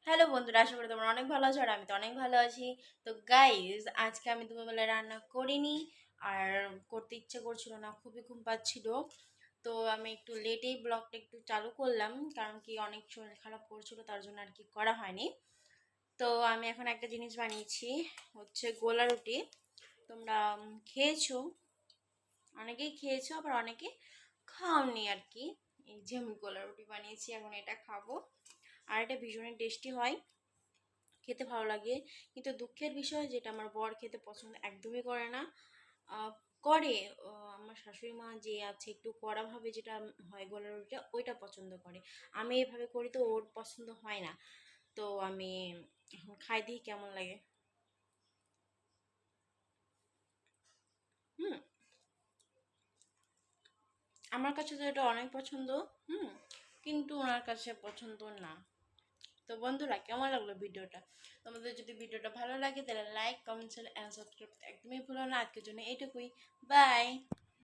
Hello বন্ধুরা, আশা করি তোমরা অনেক ভালো আছো আর আমি তো অনেক ভালো আছি। তো গাইজ, আজকে আমি দুপুরবেলা রান্না করিনি আর করতে ইচ্ছে করছিল না, খুবই ঘুম পাচ্ছিল। তো আমি একটু লেটেই ব্লগটা একটু চালু করলাম, কারণ কি অনেক শরীর খারাপ করছিল, তার জন্য আর কি করা হয়নি। তো আমি এখন একটা জিনিস বানিয়েছি, হচ্ছে গোলা রুটি। তোমরা খেয়েছো, অনেকেই খেয়েছো, আবার অনেকে খাওনি আর কি। এই যে আমি গোলা রুটি বানিয়েছি, এখন এটা খাবো। আর এটা ভীষণই টেস্টি হয়, খেতে ভালো লাগে। কিন্তু দুঃখের বিষয় যেটা আমার বর খেতে পছন্দ একদমই করে না। আহ, করে আমার শাশুড়ি মা যে আছে একটু কড়াভাবে যেটা হয় গোলা রুটিটা, ওইটা পছন্দ করে। আমি এভাবে করি তো ওর পছন্দ হয় না। তো আমি এখন খাই দিই কেমন লাগে। হুম, আমার কাছে তো এটা অনেক পছন্দ। হুম, কিন্তু ওনার কাছে পছন্দ না। তো বন্ধুরা, কেমন লাগলো ভিডিওটা? তোমাদের যদি ভিডিওটা ভালো লাগে তাহলে like, comment, share and subscribe একদমই ভুলো না। আজকের জন্য এইটুকুই। বাই।